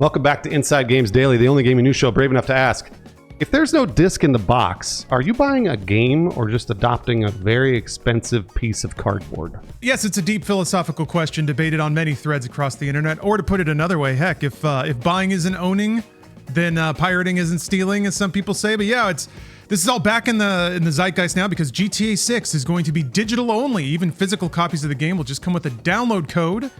Welcome back to Inside Games Daily, the only gaming news show brave enough to ask, if there's no disc in the box, are you buying a game or just adopting a very expensive piece of cardboard? Yes, it's a deep philosophical question debated on many threads across the internet. Or to put it another way, heck, if buying isn't owning, then pirating isn't stealing, as some people say. But yeah, this is all back in the zeitgeist now because GTA 6 is going to be digital only. Even physical copies of the game will just come with a download code.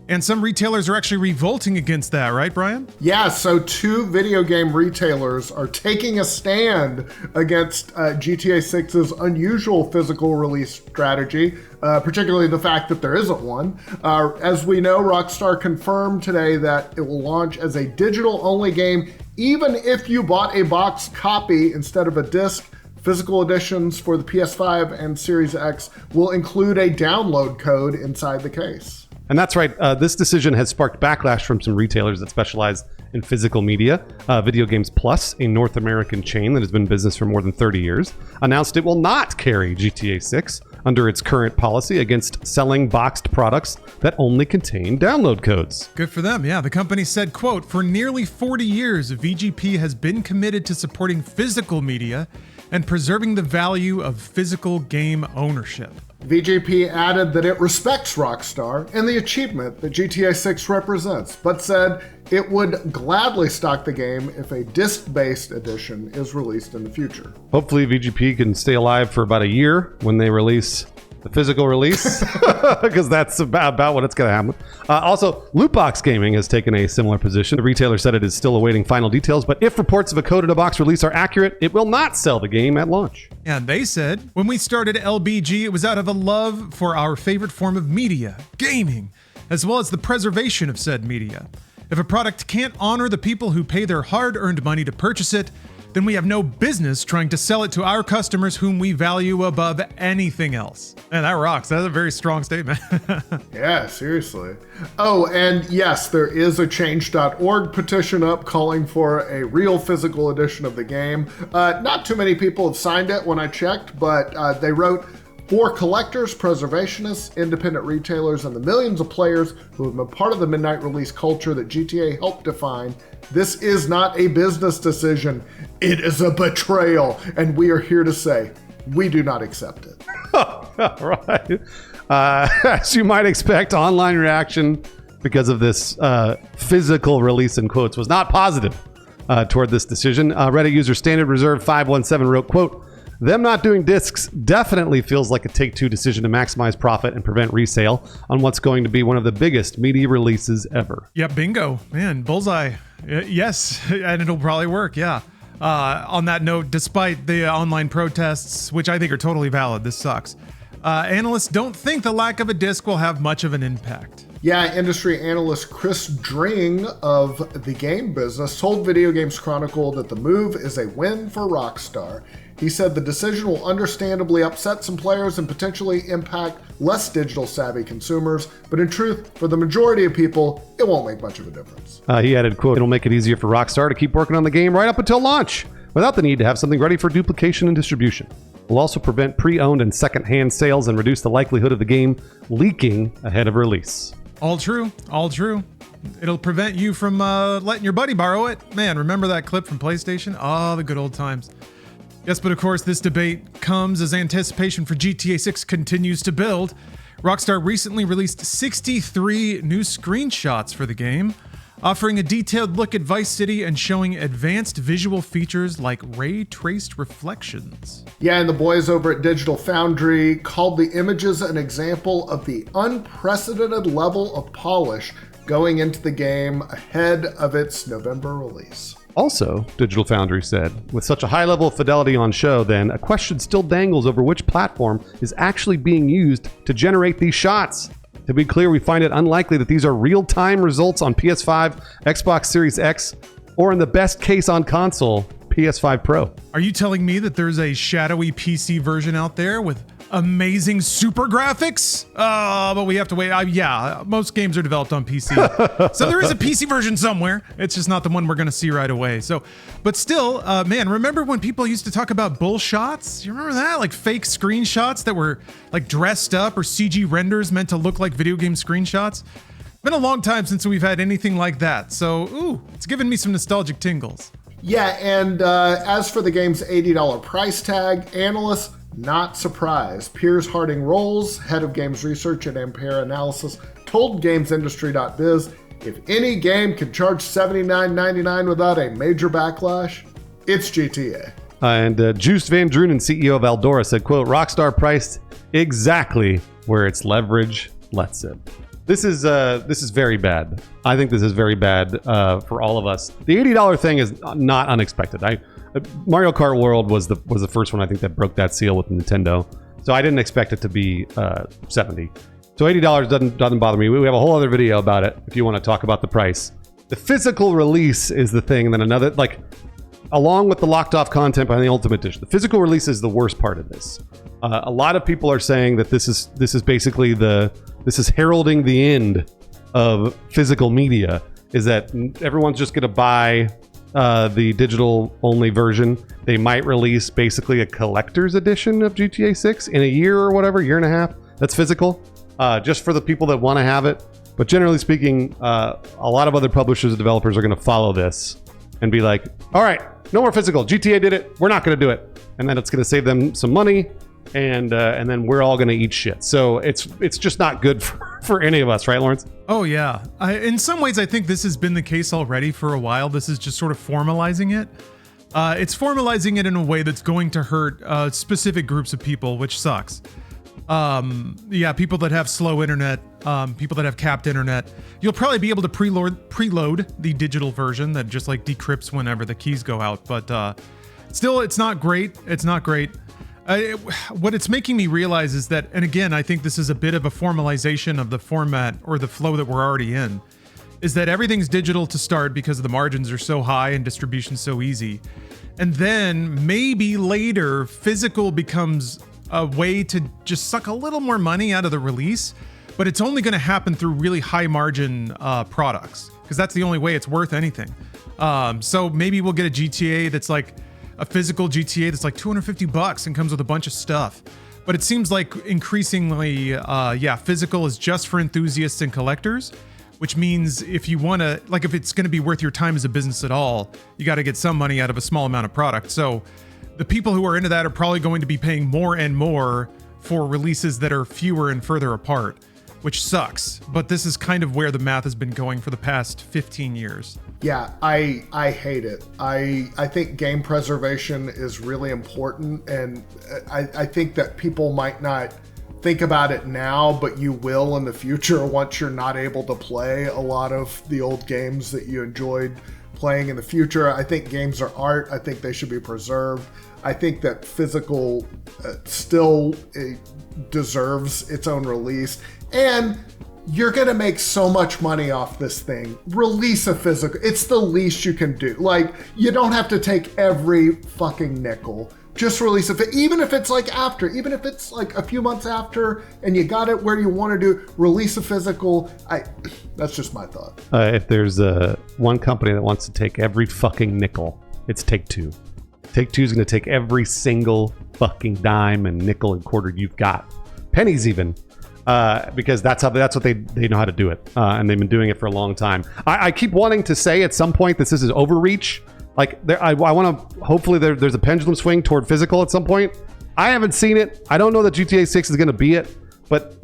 And some retailers are actually revolting against that, right, Brian? Yeah, so two video game retailers are taking a stand against GTA 6's unusual physical release strategy, particularly the fact that there isn't one. As we know, Rockstar confirmed today that it will launch as a digital-only game, even if you bought a box copy instead of a disc. Physical editions for the PS5 and Series X will include a download code inside the case. And that's right. This decision has sparked backlash from some retailers that specialize in physical media. Video Games Plus, a North American chain that has been in business for more than 30 years, announced it will not carry GTA 6 under its current policy against selling boxed products that only contain download codes. Good for them. Yeah, the company said, quote, "For nearly 40 years, VGP has been committed to supporting physical media and preserving the value of physical game ownership." VGP added that it respects Rockstar and the achievement that GTA 6 represents, but said it would gladly stock the game if a disc-based edition is released in the future. Hopefully VGP can stay alive for about a year when they release the physical release, because that's about what it's going to happen. Also, Lootbox Gaming has taken a similar position. The retailer said it is still awaiting final details, but if reports of a code-in-a-box release are accurate, it will not sell the game at launch. And they said, when we started LBG, it was out of a love for our favorite form of media, gaming, as well as the preservation of said media. If a product can't honor the people who pay their hard-earned money to purchase it, then we have no business trying to sell it to our customers whom we value above anything else. Man, that rocks. That's a very strong statement. Yeah, seriously. Oh, and yes, there is a change.org petition up calling for a real physical edition of the game. Not too many people have signed it when I checked, but they wrote, "For collectors, preservationists, independent retailers, and the millions of players who have been part of the midnight release culture that GTA helped define, this is not a business decision. It is a betrayal, and we are here to say, we do not accept it." Right. As you might expect, online reaction because of this physical release in quotes was not positive toward this decision. Reddit user Standard Reserve 517 wrote, quote, "Them not doing discs definitely feels like a Take-Two decision to maximize profit and prevent resale on what's going to be one of the biggest media releases ever." Yeah, bingo. Man, bullseye. Yes, and it'll probably work, yeah. On that note, despite the online protests, which I think are totally valid, this sucks, analysts don't think the lack of a disc will have much of an impact. Yeah, industry analyst Chris Dring of the game business told Video Games Chronicle that the move is a win for Rockstar. He said the decision will understandably upset some players and potentially impact less digital savvy consumers, but in truth, for the majority of people, it won't make much of a difference. He added, quote, "It'll make it easier for Rockstar to keep working on the game right up until launch without the need to have something ready for duplication and distribution. Will also prevent pre-owned and second-hand sales and reduce the likelihood of the game leaking ahead of release." All true, all true. It'll prevent you from letting your buddy borrow it. Man, remember that clip from PlayStation? Oh, the good old times. Yes, but of course, this debate comes as anticipation for GTA 6 continues to build. Rockstar recently released 63 new screenshots for the game, offering a detailed look at Vice City and showing advanced visual features like ray-traced reflections. Yeah, and the boys over at Digital Foundry called the images an example of the unprecedented level of polish going into the game ahead of its November release. Also, Digital Foundry said, with such a high level of fidelity on show, then a question still dangles over which platform is actually being used to generate these shots. To be clear, we find it unlikely that these are real-time results on PS5, Xbox Series X, or in the best case on console, PS5 Pro. Are you telling me that there's a shadowy PC version out there with amazing super graphics? But we have to wait. Yeah, most games are developed on PC. So there is a PC version somewhere. It's just not the one we're going to see right away. So, but still, man, remember when people used to talk about bull shots? You remember that? Like fake screenshots that were like dressed up or CG renders meant to look like video game screenshots? Been a long time since we've had anything like that. So, ooh, it's given me some nostalgic tingles. Yeah, and as for the game's $80 price tag, analysts not surprised. Piers Harding Rolls, head of games research at Ampere Analysis, told GamesIndustry.biz, if any game can charge $79.99 without a major backlash, it's GTA. And Joost Van Drunen, CEO of Eldora, said, quote, Rockstar priced exactly where its leverage lets it. This is very bad. I think this is very bad for all of us. The $80 thing is not unexpected. Mario Kart World was the first one I think that broke that seal with Nintendo. So I didn't expect it to be 70. So $80 doesn't bother me. We have a whole other video about it if you want to talk about the price. The physical release is the thing. And then another, like, along with the locked off content behind the Ultimate Edition, the physical release is the worst part of this. A lot of people are saying that this is basically this is heralding the end of physical media. Is that everyone's just going to buy the digital only version. They might release basically a collector's edition of GTA 6 in a year or whatever, year and a half. That's physical, just for the people that want to have it. But generally speaking, a lot of other publishers and developers are going to follow this and be like, all right, no more physical. GTA did it. We're not going to do it. And then it's going to save them some money. And then we're all going to eat shit. So it's just not good for any of us, right, Lawrence? Oh, yeah. In some ways, I think this has been the case already for a while. This is just sort of formalizing it. It's formalizing it in a way that's going to hurt specific groups of people, which sucks. Yeah, people that have slow internet, people that have capped internet. You'll probably be able to preload the digital version that just like decrypts whenever the keys go out. But still, it's not great. It's not great. What it's making me realize is that, and again, I think this is a bit of a formalization of the format or the flow that we're already in, is that everything's digital to start because the margins are so high and distribution so easy. And then maybe later, physical becomes a way to just suck a little more money out of the release, but it's only going to happen through really high margin products because that's the only way it's worth anything. So maybe we'll get a GTA that's like a physical GTA that's like $250 and comes with a bunch of stuff. But it seems like increasingly, physical is just for enthusiasts and collectors, which means if you want to, like, if it's going to be worth your time as a business at all, you got to get some money out of a small amount of product. So the people who are into that are probably going to be paying more and more for releases that are fewer and further apart, which sucks. But this is kind of where the math has been going for the past 15 years. Yeah, I hate it. I think game preservation is really important, and I think that people might not think about it now, but you will in the future once you're not able to play a lot of the old games that you enjoyed playing in the future. I think games are art. I think they should be preserved. I think that physical still deserves its own release. And you're going to make so much money off this thing. Release a physical. It's the least you can do. Like, you don't have to take every fucking nickel. Just release it. Even if it's like after, even if it's like a few months after and you got it where you want to do, release a physical. That's just my thought. If there's one company that wants to take every fucking nickel, it's Take-Two. Take-Two is going to take every single fucking dime and nickel and quarter you've got. Pennies even. Because that's what they know how to do it. And they've been doing it for a long time. I keep wanting to say at some point this is overreach. Like, I want to, hopefully there's a pendulum swing toward physical at some point. I haven't seen it. I don't know that GTA 6 is going to be it, but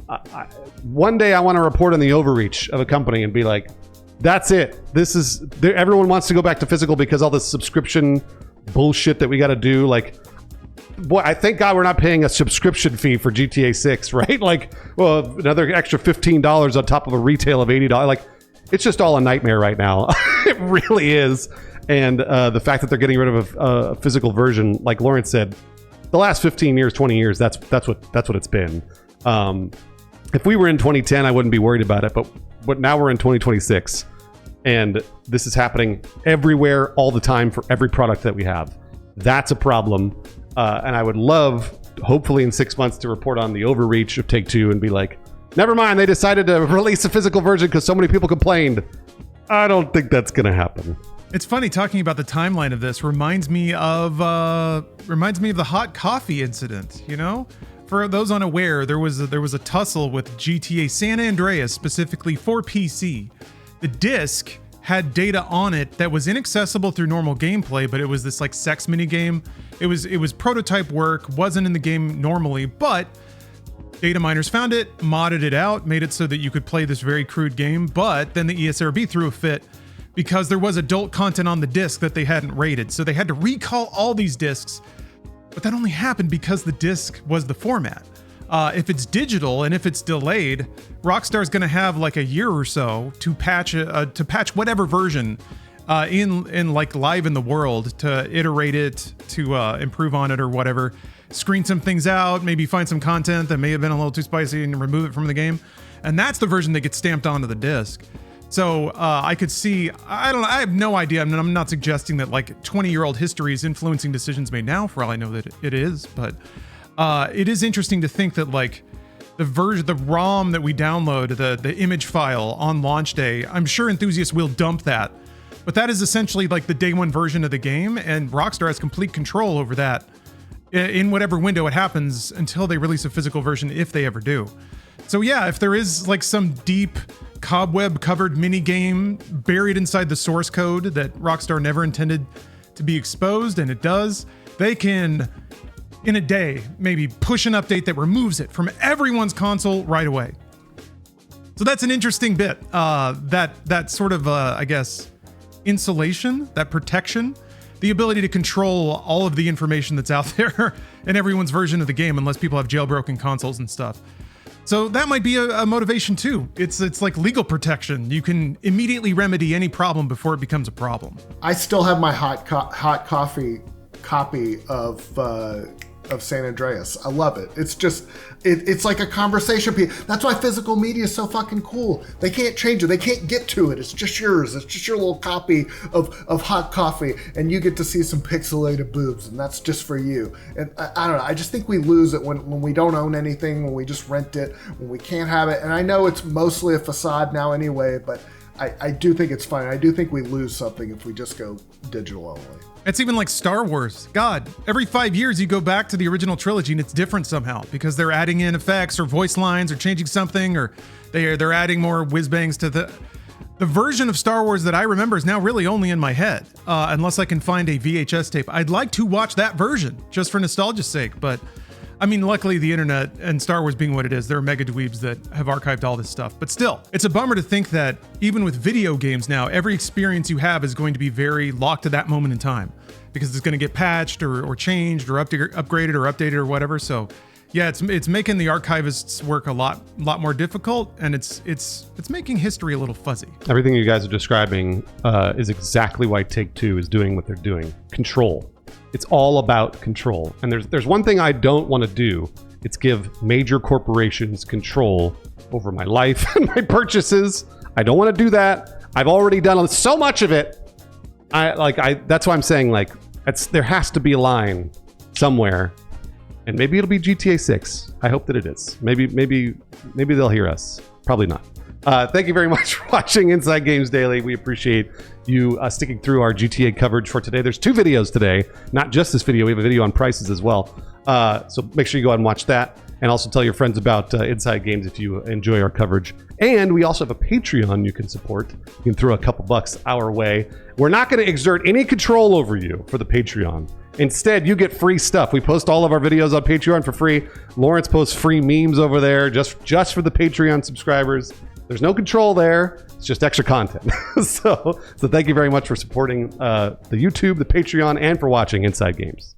one day I want to report on the overreach of a company and be like, that's it. Everyone wants to go back to physical because all this subscription bullshit that we got to do. Like, boy, I thank God we're not paying a subscription fee for GTA 6, right? Like, well, another extra $15 on top of a retail of $80. Like, it's just all a nightmare right now. It really is. And the fact that they're getting rid of a physical version, like Lawrence said, the last 15 years, 20 years, that's what it's been. If we were in 2010, I wouldn't be worried about it. But now we're in 2026, and this is happening everywhere, all the time, for every product that we have. That's a problem. And I would love, hopefully in 6 months, to report on the overreach of Take-Two and be like, never mind, they decided to release a physical version because so many people complained. I don't think that's going to happen. It's funny talking about the timeline of this. Reminds me of the hot coffee incident. You know, For those unaware, there was a tussle with GTA San Andreas, specifically for PC. The disc had data on it that was inaccessible through normal gameplay, but it was this like sex mini game. It was prototype work, wasn't in the game normally, but data miners found it, modded it out, made it so that you could play this very crude game. But then the ESRB threw a fit because there was adult content on the disc that they hadn't rated, so they had to recall all these discs. But that only happened because the disc was the format. If it's digital and if it's delayed, Rockstar's going to have like a year or so to patch whatever version in like live in the world, to iterate it, to improve on it or whatever, screen some things out, maybe find some content that may have been a little too spicy and remove it from the game. And that's the version that gets stamped onto the disc. So I could see, I have no idea. I'm not suggesting that like 20-year-old history is influencing decisions made now, for all I know that it is, but it is interesting to think that like the ROM that we download, the image file on launch day, I'm sure enthusiasts will dump that, but that is essentially like the day one version of the game, and Rockstar has complete control over that in whatever window it happens until they release a physical version, if they ever do. So yeah, if there is like some deep cobweb covered mini game buried inside the source code that Rockstar never intended to be exposed, and it does, they can in a day maybe push an update that removes it from everyone's console right away. So that's an interesting bit, that sort of I guess insulation, that protection, the ability to control all of the information that's out there in everyone's version of the game, unless people have jailbroken consoles and stuff. So that might be a motivation too. It's like legal protection. You can immediately remedy any problem before it becomes a problem. I still have my hot coffee copy of San Andreas. I love it. It's just, it's like a conversation piece. That's why physical media is so fucking cool. They can't change it. They can't get to it. It's just yours. It's just your little copy of hot coffee, and you get to see some pixelated boobs, and that's just for you. And I don't know. I just think we lose it when we don't own anything, when we just rent it, when we can't have it. And I know it's mostly a facade now anyway, but I do think it's fine. I do think we lose something if we just go digital only. It's even like Star Wars. God, every 5 years you go back to the original trilogy and it's different somehow because they're adding in effects or voice lines or changing something, or they're adding more whiz bangs to the version of Star Wars that I remember is now really only in my head, unless I can find a VHS tape. I'd like to watch that version just for nostalgia's sake, but I mean, luckily the internet and Star Wars being what it is, there are mega dweebs that have archived all this stuff. But still, it's a bummer to think that even with video games now, every experience you have is going to be very locked to that moment in time because it's going to get patched or changed or upgraded or updated or whatever. So yeah, it's making the archivists' work a lot more difficult, and it's making history a little fuzzy. Everything you guys are describing is exactly why Take-Two is doing what they're doing. Control. It's all about control. And there's one thing I don't want to do. It's give major corporations control over my life and my purchases. I don't want to do that. I've already done so much of it. That's why I'm saying like there has to be a line somewhere. And maybe it'll be GTA 6. I hope that it is. Maybe they'll hear us. Probably not. Thank you very much for watching Inside Games Daily. We appreciate you sticking through our GTA coverage for today. There's 2 videos today, not just this video. We have a video on prices as well. So make sure you go ahead and watch that. And also tell your friends about Inside Games if you enjoy our coverage. And we also have a Patreon you can support. You can throw a couple bucks our way. We're not going to exert any control over you for the Patreon. Instead, you get free stuff. We post all of our videos on Patreon for free. Lawrence posts free memes over there just for the Patreon subscribers. There's no control there. It's just extra content. So thank you very much for supporting the YouTube, the Patreon, and for watching Inside Games.